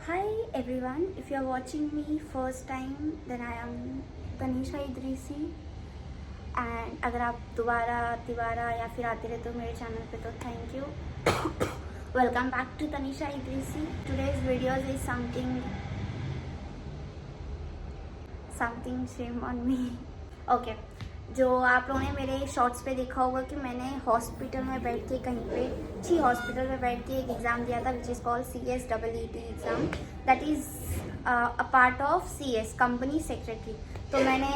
Hi everyone, if you are watching me first time then I am Tanisha Idrisi and अगर आप दोबारा तिबारा या फिर आते रहते हो मेरे चैनल पे तो thank you. Welcome back to Tanisha Idrisi. Today's videos is something shame on me. Okay, जो आप लोगों ने मेरे शॉर्ट्स पे देखा होगा कि मैंने हॉस्पिटल में बैठ के हॉस्पिटल में बैठ के एक एग्ज़ाम दिया था which is called CSEET exam, that is a part of CS company secretary. तो मैंने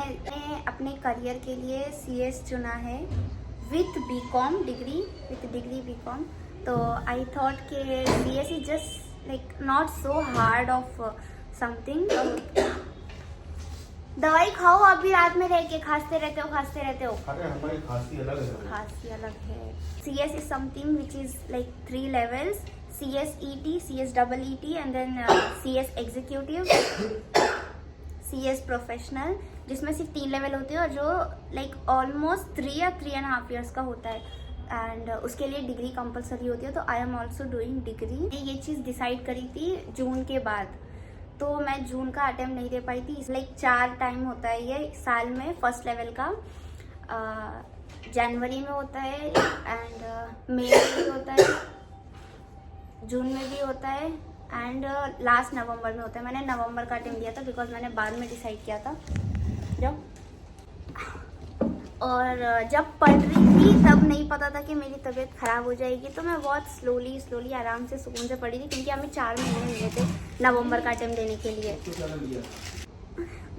अपने करियर के लिए CS चुना है विथ BCom डिग्री, BCom। तो आई थॉट कि CS is just like not so hard of something. दवाई खाओ, अभी रात में रह के खांसते रहते हो। अरे हमारी खांसी अलग है। CS is something which is like 3 levels: CSET, CSEET, and then CS Executive, CS Professional, जिसमें सिर्फ 3 लेवल होते हैं और जो लाइक ऑलमोस्ट 3 या 3.5 years का होता है एंड उसके लिए डिग्री कंपलसरी होती है। तो I am also doing degree. ये चीज़ डिसाइड करी थी जून के बाद, तो मैं जून का अटेम्प्ट नहीं दे पाई थी। लाइक 4 टाइम होता है ये साल में। फर्स्ट लेवल का जनवरी में होता है एंड मई में भी होता है, जून में भी होता है एंड लास्ट नवंबर में होता है। मैंने नवंबर का अटेम्प्ट दिया था बिकॉज मैंने बाद में डिसाइड किया था जब पढ़ रही थी तब नहीं पता था कि मेरी तबीयत ख़राब हो जाएगी। तो मैं बहुत स्लोली आराम से सुकून से पढ़ी थी क्योंकि हमें 4 महीने मिले थे नवंबर का अटेम्प्ट देने के लिए।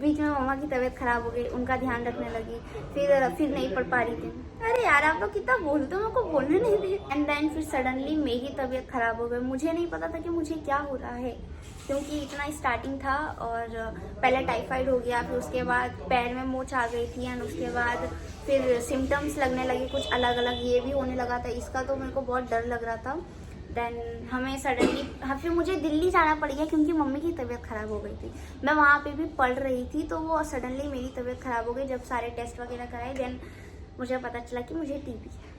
बीच में मम्मा की तबीयत ख़राब हो गई, उनका ध्यान रखने लगी, फिर नहीं पढ़ पा रही थी। अरे यार आप लोग कितना बोलते हो, मेरे को बोलने नहीं दे। एंड देन फिर सडनली मेरी तबीयत ख़राब हो गई। मुझे नहीं पता था कि मुझे क्या हो रहा है क्योंकि इतना स्टार्टिंग था और पहले टाइफाइड हो गया, फिर उसके बाद पैर में मोच आ गई थी एंड उसके बाद फिर सिम्टम्स लगने लगे कुछ अलग अलग, ये भी होने लगा था इसका। तो मेरे को बहुत डर लग रहा था। देन हमें सडनली फिर मुझे दिल्ली जाना पड़ गया क्योंकि मम्मी की तबीयत ख़राब हो गई थी। मैं वहाँ पे भी पढ़ रही थी तो वो सडनली मेरी तबीयत ख़राब हो गई। जब सारे टेस्ट वगैरह कराए देन मुझे पता चला कि मुझे TB है।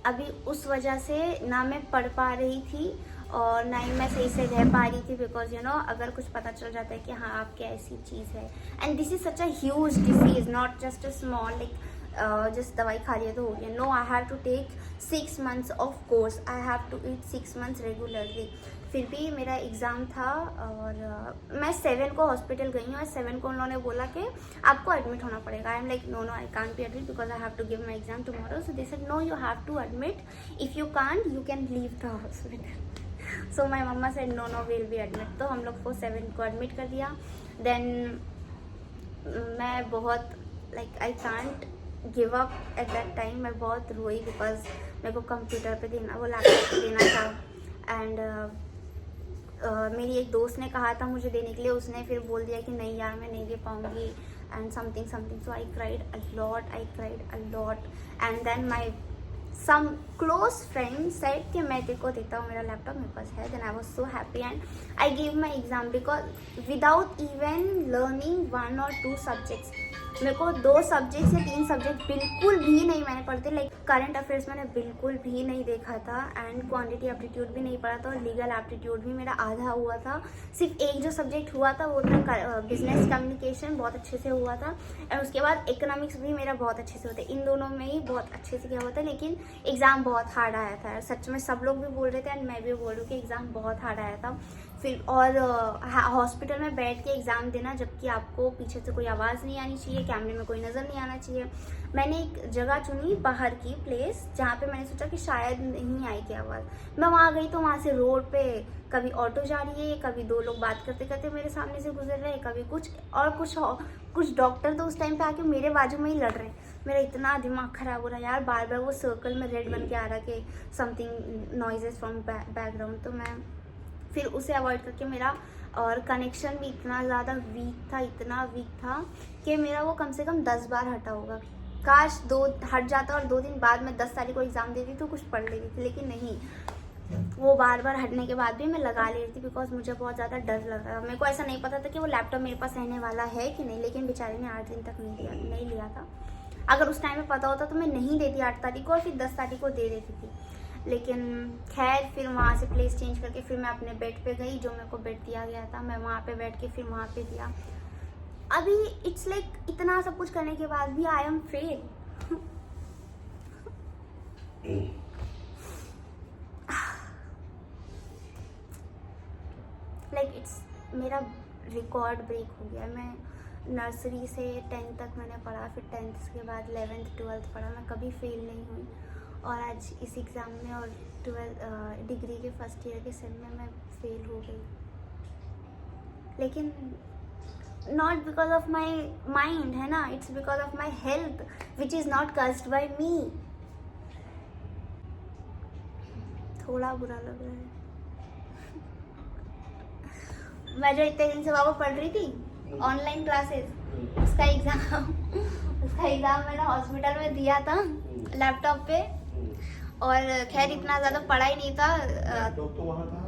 अभी उस वजह से ना मैं पढ़ पा रही थी और ना ही मैं सही से रह पा रही थी बिकॉज अगर कुछ पता चल जाता है कि हाँ आपकी ऐसी चीज़ है and this is such a huge disease, not just a small like just दवाई खा लिया तो हो गया। No, I have to take 6 months of course, I have to eat 6 months regularly. फिर भी मेरा एग्ज़ाम था और मैं 7 को हॉस्पिटल गई हूँ और 7 को उन्होंने बोला कि आपको एडमिट होना पड़ेगा। I am like no I can't be admit because I have to give my exam tomorrow. So they said no you have to admit, if you can't you can leave the hospital. So my mamma said no will be admit. तो हम लोग को 7 को admit कर दिया। Then मैं बहुत like I can't give up at that time. मैं बहुत रोई बिकॉज मेरे को कंप्यूटर पे देना, वो लैपटॉप पे देना था एंड मेरी एक दोस्त ने कहा था मुझे देने के लिए, उसने फिर बोल दिया कि नहीं यार मैं नहीं दे पाऊँगी and something. So I cried a lot and then my some close friend said कि मैं तेरे को देता हूँ मेरा लैपटॉप, मेरे पास है। Then I was so happy and I give my exam because without even learning 1 or 2 subjects, मेरे को 2 सब्जेक्ट्स या 3 सब्जेक्ट बिल्कुल भी नहीं मैंने पढ़ते। लाइक करंट अफेयर्स मैंने बिल्कुल भी नहीं देखा था एंड क्वांटिटी एप्टीट्यूड भी नहीं पढ़ा था और लीगल एप्टीट्यूड भी मेरा आधा हुआ था। सिर्फ एक जो सब्जेक्ट हुआ था वो था बिजनेस कम्युनिकेशन, बहुत अच्छे से हुआ था एंड उसके बाद इकोनॉमिक्स भी मेरा बहुत अच्छे से होता है। इन दोनों में ही बहुत अच्छे से किया हुआ था लेकिन एग्ज़ाम बहुत हार्ड आया था। सच में सब लोग भी बोल रहे थे एंड मैं भी बोल रही हूँ कि एग्ज़ाम बहुत हार्ड आया था। फिर और हॉस्पिटल में बैठ के एग्ज़ाम देना जबकि आपको पीछे से कोई आवाज़ नहीं आनी चाहिए, कैमरे में कोई नज़र नहीं आना चाहिए। मैंने एक जगह चुनी बाहर की प्लेस जहाँ पे मैंने सोचा कि शायद नहीं आएगी आवाज़। मैं वहाँ गई तो वहाँ से रोड पे कभी ऑटो जा रही है, कभी 2 लोग बात करते करते मेरे सामने से गुजर रहे हैं, कभी कुछ डॉक्टर तो उस टाइम पे आके मेरे बाजू में ही लड़ रहे हैं। मेरा इतना दिमाग ख़राब हो रहा है यार, बार बार वो सर्कल में रेड बन के आ रहा कि समथिंग नॉइजेस फ्रॉम बैकग्राउंड। तो मैं फिर उसे अवॉइड करके मेरा और कनेक्शन भी इतना ज़्यादा वीक था कि मेरा वो कम से कम 10 बार हटा होगा। काश 2 हट जाता और 2 दिन बाद मैं 10 तारीख को एग्ज़ाम देती तो कुछ पढ़ लेती थी, लेकिन नहीं, वो बार हटने के बाद भी मैं लगा ले रही थी बिकॉज मुझे बहुत ज़्यादा डर लग रहा था। मेरे को ऐसा नहीं पता था कि वो लैपटॉप मेरे पास रहने वाला है कि नहीं, लेकिन बेचारे ने 8 दिन तक नहीं लिया था। अगर उस टाइम में पता होता तो मैं नहीं देती 8 तारीख को और फिर 10 तारीख को दे देती थी। लेकिन खैर फिर वहाँ से प्लेस चेंज करके फिर मैं अपने बेड पे गई, जो मेरे को बेड दिया गया था मैं वहाँ पे बैठ के फिर वहाँ पे दिया। अभी इट्स लाइक इतना सब कुछ करने के बाद भी I am fail. Like it's मेरा रिकॉर्ड ब्रेक हो गया। मैं नर्सरी से 10th तक मैंने पढ़ा, फिर 10th के बाद 11th 12th पढ़ा, मैं कभी फेल नहीं हुई। और आज इस एग्ज़ाम में और 12 डिग्री के फर्स्ट ईयर के सेम में मैं फेल हो गई। लेकिन not because of my mind है ना, it's because of my health which is not caused by me. थोड़ा बुरा लग रहा है। मैं जो इतने दिन से बाबा पढ़ रही थी ऑनलाइन क्लासेस, उसका एग्ज़ाम मैंने हॉस्पिटल में दिया था लैपटॉप पे। और खैर इतना ज़्यादा पढ़ा ही नहीं था। लैपटॉप तो वहाँ था,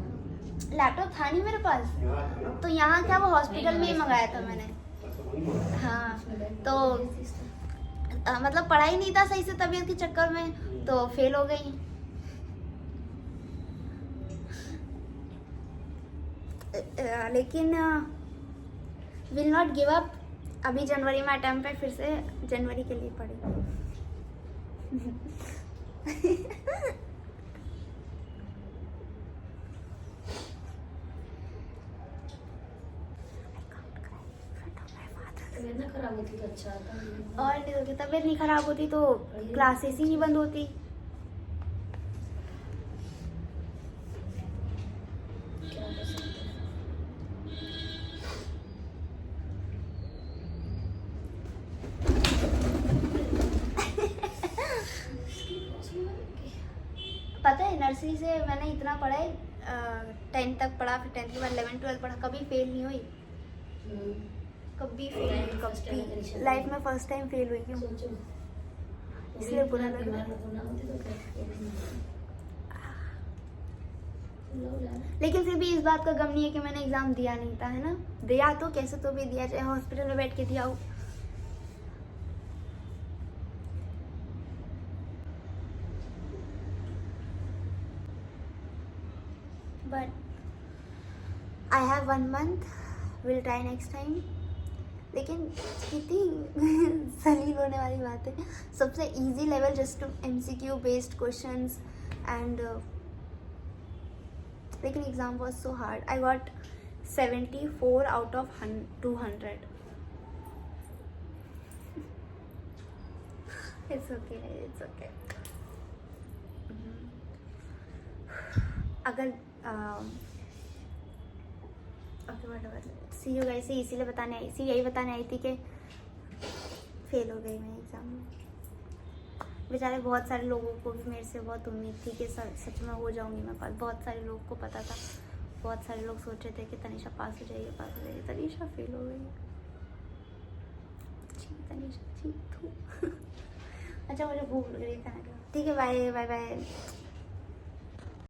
लैपटॉप था नहीं मेरे पास, यहाँ था ना? तो यहाँ क्या वो हॉस्पिटल में ही मंगाया था मैंने। अच्छा, वहीं वहाँ। हाँ तो मतलब पढ़ा ही नहीं था सही से तबीयत के चक्कर में, तो फेल हो गई। लेकिन विल नॉट गिव अप। अभी जनवरी में अटेम्प्ट है, फिर से जनवरी के लिए पढ़ी। तबीयत ना खराब होती तो अच्छा आता। और नहीं होती, तबीयत नहीं खराब होती तो क्लासेस ही नहीं बंद होती। क्या कर सकते हैं। पता है नर्सरी से मैंने इतना पढ़ा है, 10th तक पढ़ा, फिर 10th के बाद 11 12 पढ़ा, कभी फेल नहीं हुई। कभी फेल, कभी लाइफ में फर्स्ट टाइम फेल हुई क्यों, सोचो इसलिए बुरा लग रहा है। तो ना होती तो लेकिन फिर भी इस बात का गम नहीं है कि मैंने एग्जाम दिया नहीं था, है ना। दिया तो कैसे तो भी दिया, चाहे हॉस्पिटल में बैठ के दिया हो। But I have 1 month, will try next time. लेकिन कितनी जलील होने वाली बात है। सबसे easy level just MCQ based questions and लेकिन exam was so hard. I got 74 out of 200। It's okay, it's okay. अगर okay whatever, see you guys, इसीलिए बताने आई, यही बताने आई थी कि फेल हो गई मैं एग्ज़ाम में। बेचारे बहुत सारे लोगों को भी मेरे से बहुत उम्मीद थी कि सच में हो जाऊंगी मैं पास। बहुत सारे लोगों को पता था, बहुत सारे लोग सोच रहे थे कि तनीषा पास हो जाएगी, पास हो जाएगी। तनीषा फेल हो गई। ठीक तनीषा, ठीक। अच्छा मुझे भूख लग रही है खाना का। ठीक है, बाय बाय बाय।